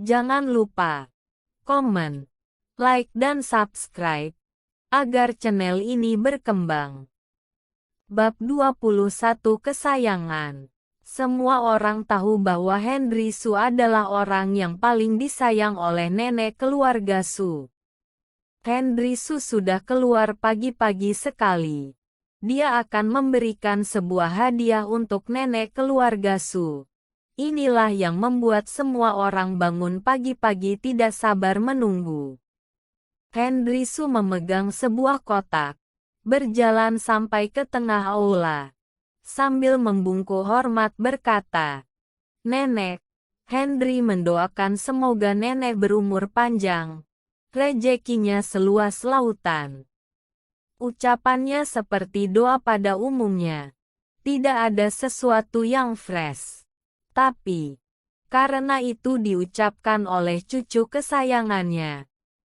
Jangan lupa komen, like dan subscribe agar channel ini berkembang. Bab 21 Kesayangan. Semua orang tahu bahwa Henry Su adalah orang yang paling disayang oleh nenek keluarga Su. Henry Su sudah keluar pagi-pagi sekali. Dia akan memberikan sebuah hadiah untuk nenek keluarga Su. Inilah yang membuat semua orang bangun pagi-pagi tidak sabar menunggu. Henry Su memegang sebuah kotak, berjalan sampai ke tengah aula. Sambil membungkuk hormat berkata, "Nenek." Henry mendoakan semoga nenek berumur panjang, rezekinya seluas lautan. Ucapannya seperti doa pada umumnya. Tidak ada sesuatu yang fresh. Tapi, karena itu diucapkan oleh cucu kesayangannya,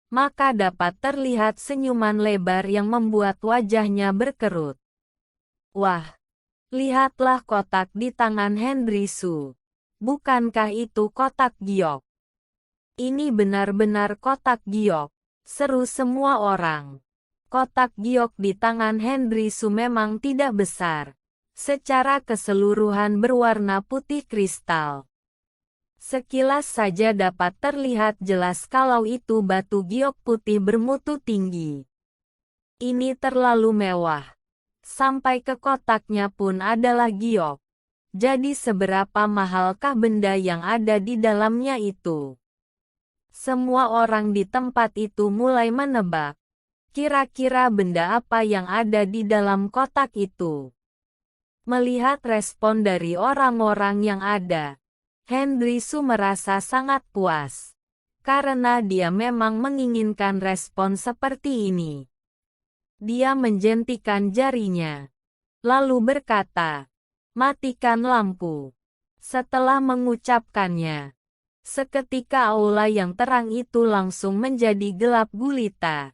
maka dapat terlihat senyuman lebar yang membuat wajahnya berkerut. Wah, lihatlah kotak di tangan Henry Su. Bukankah itu kotak giok? Ini benar-benar kotak giok, seru semua orang. Kotak giok di tangan Henry Su memang tidak besar. Secara keseluruhan berwarna putih kristal. Sekilas saja dapat terlihat jelas kalau itu batu giok putih bermutu tinggi. Ini terlalu mewah. Sampai ke kotaknya pun adalah giok. Jadi seberapa mahalkah benda yang ada di dalamnya itu? Semua orang di tempat itu mulai menebak. Kira-kira benda apa yang ada di dalam kotak itu? Melihat respon dari orang-orang yang ada, Henry Su merasa sangat puas. Karena dia memang menginginkan respon seperti ini. Dia menjentikan jarinya. Lalu berkata, "Matikan lampu." Setelah mengucapkannya, seketika aula yang terang itu langsung menjadi gelap gulita.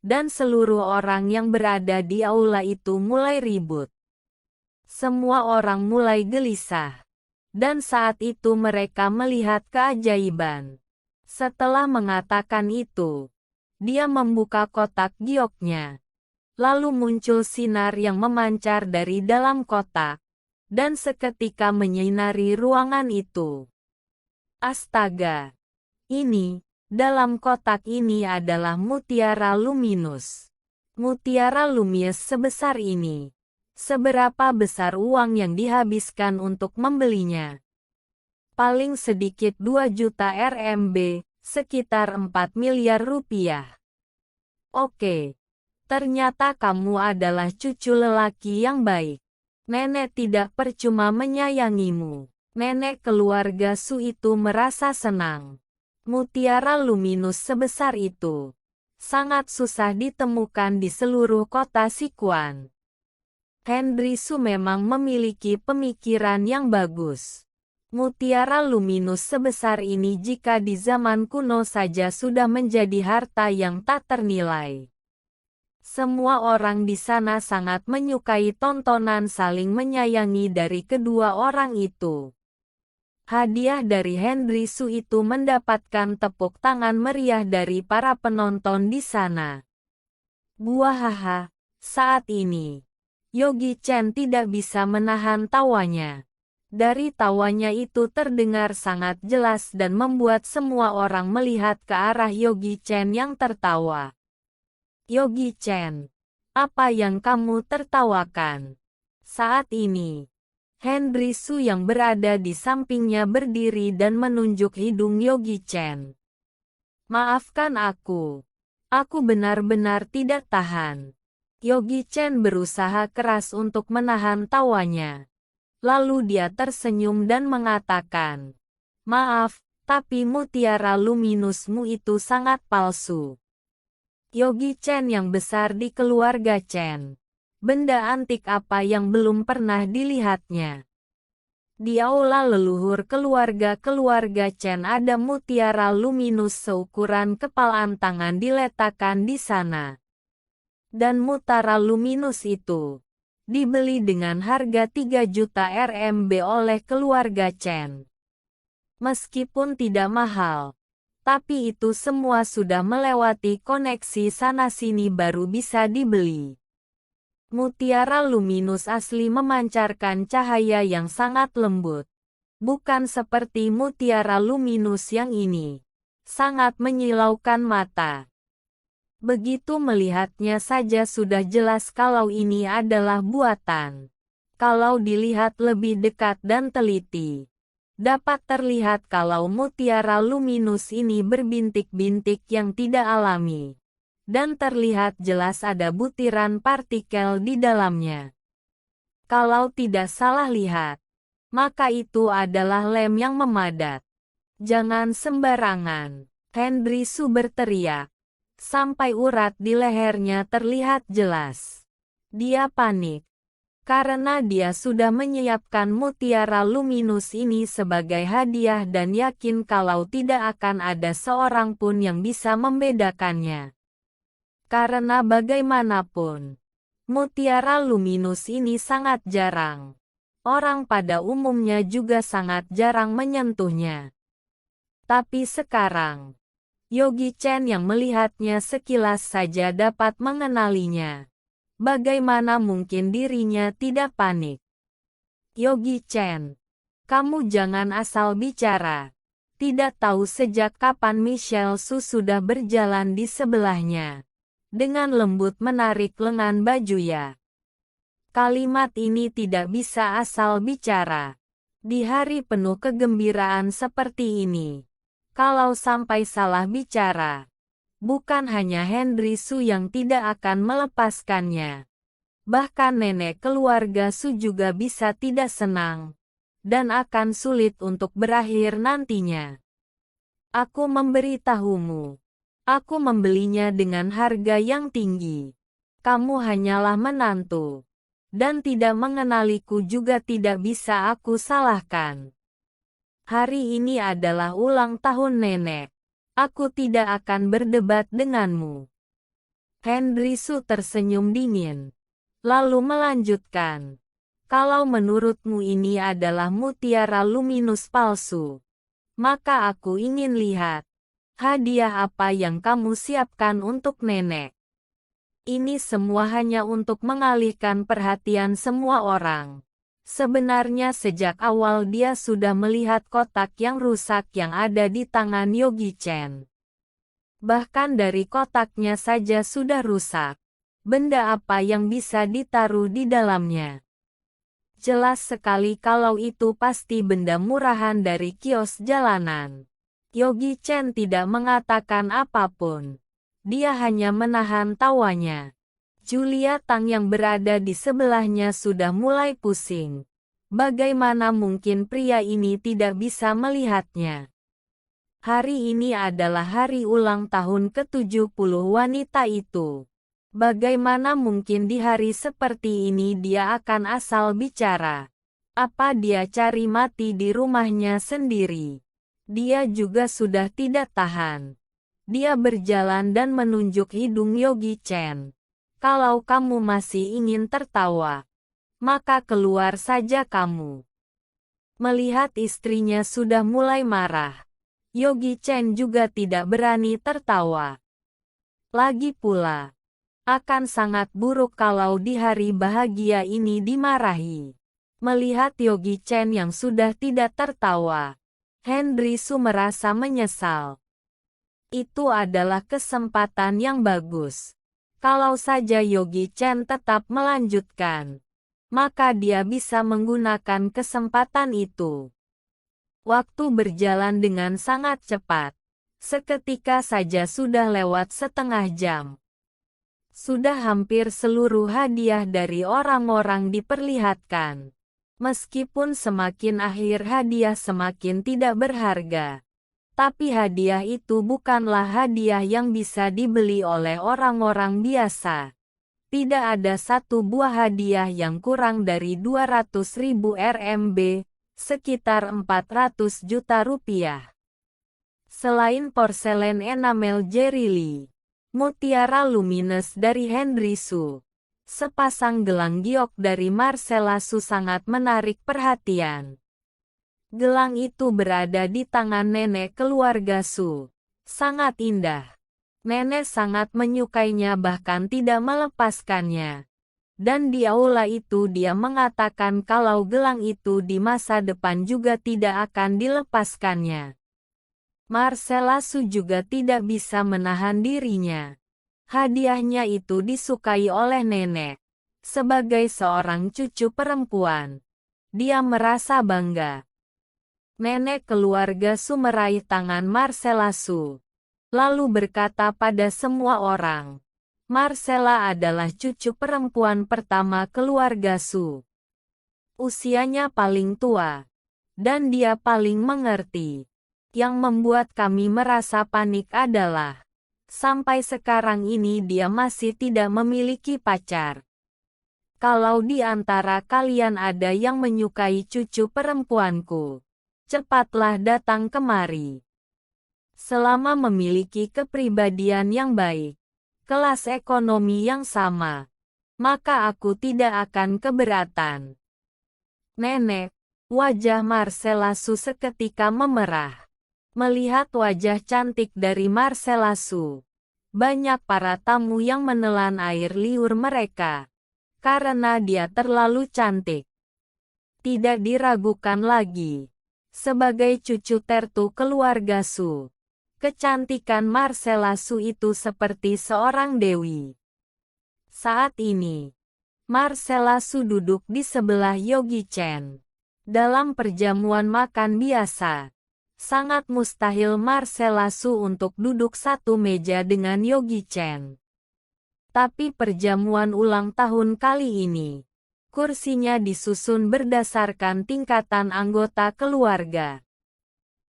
Dan seluruh orang yang berada di aula itu mulai ribut. Semua orang mulai gelisah. Dan saat itu mereka melihat keajaiban. Setelah mengatakan itu, dia membuka kotak gioknya. Lalu muncul sinar yang memancar dari dalam kotak. Dan seketika menyinari ruangan itu. Astaga! Ini, dalam kotak ini adalah mutiara luminus. Mutiara lumius sebesar ini. Seberapa besar uang yang dihabiskan untuk membelinya? Paling sedikit 2 juta RMB, sekitar 4 miliar rupiah. Oke, ternyata kamu adalah cucu lelaki yang baik. Nenek tidak percuma menyayangimu. Nenek keluarga Su itu merasa senang. Mutiara luminus sebesar itu sangat susah ditemukan di seluruh kota Sichuan. Henry Su memang memiliki pemikiran yang bagus. Mutiara luminus sebesar ini jika di zaman kuno saja sudah menjadi harta yang tak ternilai. Semua orang di sana sangat menyukai tontonan saling menyayangi dari kedua orang itu. Hadiah dari Henry Su itu mendapatkan tepuk tangan meriah dari para penonton di sana. Buahaha, saat ini Yogi Chen tidak bisa menahan tawanya. Dari tawanya itu terdengar sangat jelas dan membuat semua orang melihat ke arah Yogi Chen yang tertawa. Yogi Chen, apa yang kamu tertawakan? Saat ini, Henry Su yang berada di sampingnya berdiri dan menunjuk hidung Yogi Chen. Maafkan aku. Aku benar-benar tidak tahan. Yogi Chen berusaha keras untuk menahan tawanya. Lalu dia tersenyum dan mengatakan, "Maaf, tapi mutiara luminusmu itu sangat palsu." Yogi Chen yang besar di keluarga Chen. Benda antik apa yang belum pernah dilihatnya? Di aula leluhur keluarga Chen ada mutiara luminus seukuran kepalan tangan diletakkan di sana. Dan mutiara luminus itu dibeli dengan harga 3 juta RMB oleh keluarga Chen. Meskipun tidak mahal, Tapi itu semua sudah melewati koneksi sana-sini baru bisa dibeli. Mutiara luminus asli memancarkan cahaya yang sangat lembut. Bukan seperti mutiara luminus yang ini. Sangat menyilaukan mata. Begitu melihatnya saja sudah jelas kalau ini adalah buatan. Kalau dilihat lebih dekat dan teliti, dapat terlihat kalau mutiara luminus ini berbintik-bintik yang tidak alami. Dan terlihat jelas ada butiran partikel di dalamnya. Kalau tidak salah lihat, maka itu adalah lem yang memadat. Jangan sembarangan, Henry Su berteriak. Sampai urat di lehernya terlihat jelas. Dia panik. Karena dia sudah menyiapkan mutiara luminus ini sebagai hadiah dan yakin kalau tidak akan ada seorang pun yang bisa membedakannya. Karena bagaimanapun, mutiara luminus ini sangat jarang. Orang pada umumnya juga sangat jarang menyentuhnya. Tapi sekarang, Yogi Chen yang melihatnya sekilas saja dapat mengenalinya. Bagaimana mungkin dirinya tidak panik? Yogi Chen, kamu jangan asal bicara. Tidak tahu sejak kapan Michelle Su sudah berjalan di sebelahnya. Dengan lembut menarik lengan bajunya. Kalimat ini tidak bisa asal bicara. Di hari penuh kegembiraan seperti ini. Kalau sampai salah bicara, bukan hanya Henry Su yang tidak akan melepaskannya. Bahkan nenek keluarga Su juga bisa tidak senang, dan akan sulit untuk berakhir nantinya. Aku memberitahumu, aku membelinya dengan harga yang tinggi. Kamu hanyalah menantu, dan tidak mengenaliku juga tidak bisa aku salahkan. Hari ini adalah ulang tahun nenek. Aku tidak akan berdebat denganmu. Henry Su tersenyum dingin. Lalu melanjutkan. Kalau menurutmu ini adalah mutiara luminus palsu, maka aku ingin lihat. Hadiah apa yang kamu siapkan untuk nenek? Ini semua hanya untuk mengalihkan perhatian semua orang. Sebenarnya sejak awal dia sudah melihat kotak yang rusak yang ada di tangan Yogi Chen. Bahkan dari kotaknya saja sudah rusak. Benda apa yang bisa ditaruh di dalamnya? Jelas sekali kalau itu pasti benda murahan dari kios jalanan. Yogi Chen tidak mengatakan apapun. Dia hanya menahan tawanya. Julia Tang yang berada di sebelahnya sudah mulai pusing. Bagaimana mungkin pria ini tidak bisa melihatnya? Hari ini adalah hari ulang tahun ke-70 wanita itu. Bagaimana mungkin di hari seperti ini dia akan asal bicara? Apa dia cari mati di rumahnya sendiri? Dia juga sudah tidak tahan. Dia berjalan dan menunjuk hidung Yogi Chen. Kalau kamu masih ingin tertawa, maka keluar saja kamu. Melihat istrinya sudah mulai marah, Yogi Chen juga tidak berani tertawa. Lagi pula, akan sangat buruk kalau di hari bahagia ini dimarahi. Melihat Yogi Chen yang sudah tidak tertawa, Henry Su merasa menyesal. Itu adalah kesempatan yang bagus. Kalau saja Yogi Chen tetap melanjutkan, maka dia bisa menggunakan kesempatan itu. Waktu berjalan dengan sangat cepat. Seketika saja sudah lewat setengah jam. Sudah hampir seluruh hadiah dari orang-orang diperlihatkan. Meskipun semakin akhir hadiah semakin tidak berharga. Tapi hadiah itu bukanlah hadiah yang bisa dibeli oleh orang-orang biasa. Tidak ada satu buah hadiah yang kurang dari 200.000 RMB, sekitar 400 juta rupiah. Selain porselen enamel Jerry Lee, mutiara luminous dari Henry Su, sepasang gelang giok dari Marcella Su sangat menarik perhatian. Gelang itu berada di tangan nenek keluarga Su. Sangat indah. Nenek sangat menyukainya bahkan tidak melepaskannya. Dan di aula itu dia mengatakan kalau gelang itu di masa depan juga tidak akan dilepaskannya. Marcella Su juga tidak bisa menahan dirinya. Hadiahnya itu disukai oleh nenek. Sebagai seorang cucu perempuan, dia merasa bangga. Nenek keluarga Su meraih tangan Marcella Su, lalu berkata pada semua orang, Marcella adalah cucu perempuan pertama keluarga Su. Usianya paling tua, dan dia paling mengerti. Yang membuat kami merasa panik adalah, sampai sekarang ini dia masih tidak memiliki pacar. Kalau di antara kalian ada yang menyukai cucu perempuanku, cepatlah datang kemari. Selama memiliki kepribadian yang baik, kelas ekonomi yang sama, maka aku tidak akan keberatan. Nenek, wajah Marcella Su seketika memerah. Melihat wajah cantik dari Marcella Su, banyak para tamu yang menelan air liur mereka, karena dia terlalu cantik. Tidak diragukan lagi, sebagai cucu tertu keluarga Su, kecantikan Marcella Su itu seperti seorang dewi. Saat ini, Marcella Su duduk di sebelah Yogi Chen. Dalam perjamuan makan biasa, sangat mustahil Marcella Su untuk duduk satu meja dengan Yogi Chen. Tapi perjamuan ulang tahun kali ini, kursinya disusun berdasarkan tingkatan anggota keluarga.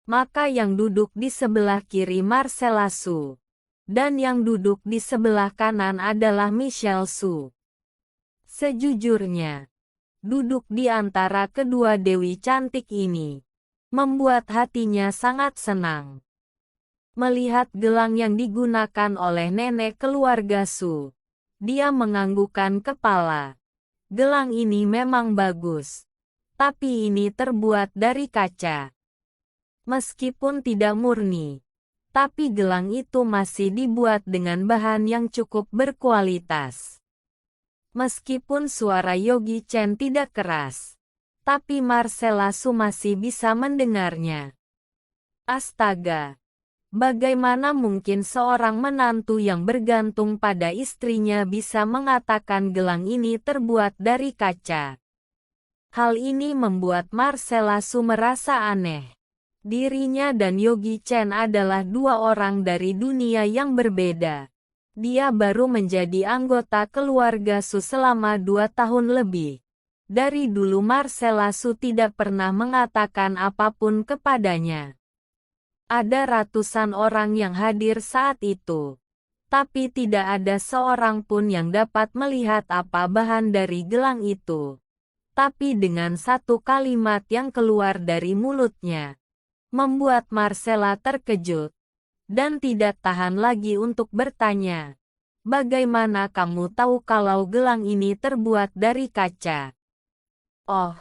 Maka yang duduk di sebelah kiri Marcella Su, dan yang duduk di sebelah kanan adalah Michelle Su. Sejujurnya, duduk di antara kedua dewi cantik ini, membuat hatinya sangat senang. Melihat gelang yang digunakan oleh nenek keluarga Su, dia menganggukkan kepala. Gelang ini memang bagus, tapi ini terbuat dari kaca. Meskipun tidak murni, tapi gelang itu masih dibuat dengan bahan yang cukup berkualitas. Meskipun suara Yogi Chen tidak keras, tapi Marcella Su masih bisa mendengarnya. Astaga! Bagaimana mungkin seorang menantu yang bergantung pada istrinya bisa mengatakan gelang ini terbuat dari kaca? Hal ini membuat Marcella Su merasa aneh. Dirinya dan Yogi Chen adalah dua orang dari dunia yang berbeda. Dia baru menjadi anggota keluarga Su selama 2 tahun lebih. Dari dulu Marcella Su tidak pernah mengatakan apapun kepadanya. Ada ratusan orang yang hadir saat itu, tapi tidak ada seorang pun yang dapat melihat apa bahan dari gelang itu. Tapi dengan satu kalimat yang keluar dari mulutnya, membuat Marcella terkejut, dan tidak tahan lagi untuk bertanya, bagaimana kamu tahu kalau gelang ini terbuat dari kaca? Oh,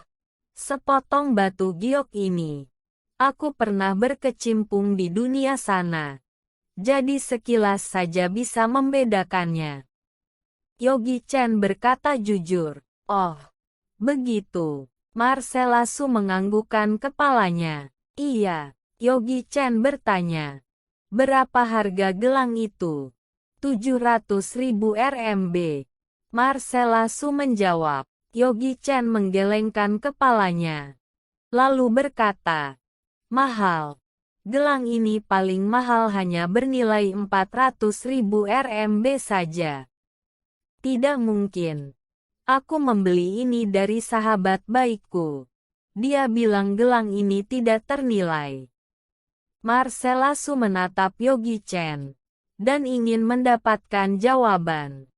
sepotong batu giok ini. Aku pernah berkecimpung di dunia sana. Jadi sekilas saja bisa membedakannya. Yogi Chen berkata jujur. Oh, begitu. Marcella Su menganggukkan kepalanya. Iya, Yogi Chen bertanya. Berapa harga gelang itu? 700.000 RMB. Marcella Su menjawab. Yogi Chen menggelengkan kepalanya. Lalu berkata, mahal. Gelang ini paling mahal hanya bernilai 400.000 RMB saja. Tidak mungkin. Aku membeli ini dari sahabat baikku. Dia bilang gelang ini tidak ternilai. Marcella Su menatap Yogi Chen, dan ingin mendapatkan jawaban.